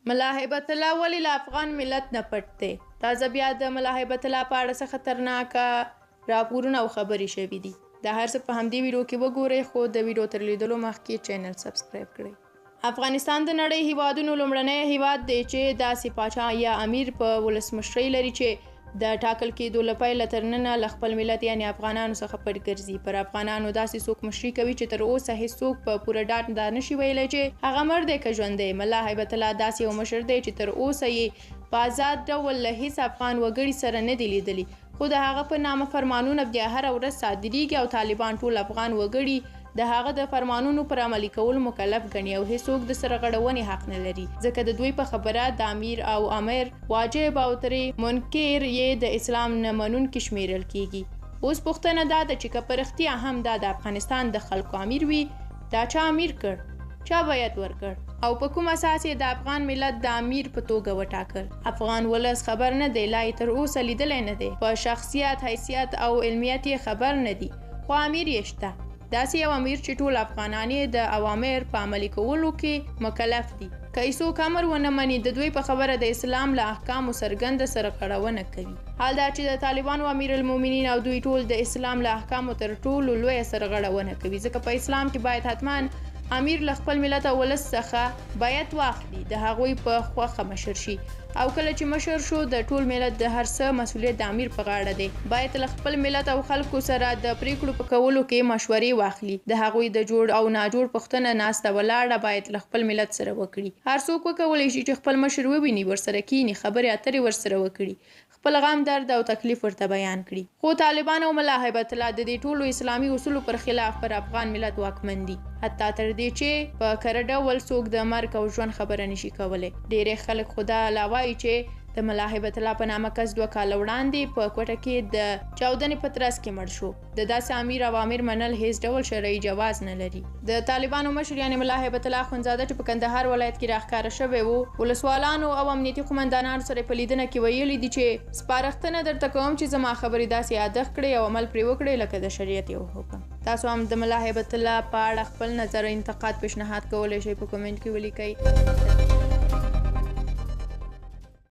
ملا هیبت الله ولې له افغان ملت نه پټ دی؟ تازه بیا د ملا هیبت الله په اړه څه خطرناکه راپورونه او خبرې شوي دي. دا هر څه په همدې ویډیو کې وګورئ، خو د ویډیو تر لیدلو مخکې چینل سبسکرایب کړئ. افغانستان د نړۍ هیوادونو لومړنی هیواد دی چې داسې پاچا یا امیر په ولسمشرۍ لري چې د ټاکل کېدو له پیله تر ننه له خپل ملت یعنې افغانانو څخه پټ ګرځي. پر افغانانو داسې څوک مشري کوي چې تر اوسه هیڅوک په پوره ډاډ دا نشي ویلی چې هغه مړ دی که ژوندی. ملا هیبت الله داسې یو مشر دی چې تر اوسه یې په آزاد ډول له هیڅ افغان وګړي سره نه دی لیدلی، خو د هغه په نامه فرمانونه بیا هره ورځ صادریږي او طالبان ټول افغان وګړي د هغه د فرمانونو پر عملي کولو مکلف ګڼي او هیڅوک د سره غړونې حق نه لري، ځکه د دوی په خبره د امیر او امر واجب او ترې منکر یې د اسلام نه منونکي شمیرل کیږي. اوس پوښتنه دا ده چې که په رښتیا هم دا د افغانستان د خلکو امیر وي، دا چا امیر کړ؟ چا بیعت ورکړ؟ او په کوم اساس یې د افغان ملت د امیر په توګه وټاکل؟ افغان ولس خبر نه دی، لا یې تر اوسه لیدلی نه دی، په شخصیت، حیثیت او علمیت یې خبر نه دی، خو امیر یې شته. داسې یو امیر چې ټول افغانان یې د اوامر په عملي کولو کې مکلف دي. که څوک امر ونه مني، د دوی په خبره د اسلام له احکامو څرګنده سره غړونه کوي. حال دا چې د طالبانو امیر المؤمنین او دوی ټول د اسلام له احکامو تر ټولو لویه سره غړونه کوي، ځکه په اسلام کې باید حتما امیر له خپل ملت او ولس څخه بیعت واخلي، د هغوی په خوښه مشر شي، او کله چې مشر شو د ټول ملت د هر څه مسؤلیت د امیر په غاړه دی. باید له خپل ملت او خلکو سره د پریکړو په کولو کې مشورې واخلي، د هغوی د جوړ او ناجوړ پوښتنه ناسته ولاړه باید له خپل ملت سره وکړي. هر څوک وکولی شي چې خپل مشر وویني، ورسره کینی، خبرې اترې ورسره وکړي، خپل غم، درد او تکلیف ورته بیان کړي. خو طالبان او ملا هیبت الله د دې ټولو اسلامي اصولو پر خلاف پر افغان ملت واکمن دي، حتی تر دې چې په کره ډول څوک د مرګ او ژوند خبره نشي کولی. ډېری خلک خو دا لا وایي چې د ملا هیبت الله په نامه کس 2 کاله وړاندې په کوټه کې د چاودنې په ترڅ کې مړ شو. د داسې امیر اوامر منل هیڅ ډول شرعي جواز نه لري. د طالبانو مشر یعنې ملا هیبت الله اخندزاده چې په کندهار ولایت کې راښکاره شوی و، ولسوالانو او امنیتي قومندانانو سره په لیدنه کې ویلي دي چې سپارښتنه درته کوم چې زما خبرې داسې یادښت کړئ او عمل پرې وکړئ لکه د شریعت یو حکم. تاسو هم د ملا هیبت الله په اړه خپل نظر او انتقاد پیشنهاد کولی شئ، په کومنټ کې ولیکئ.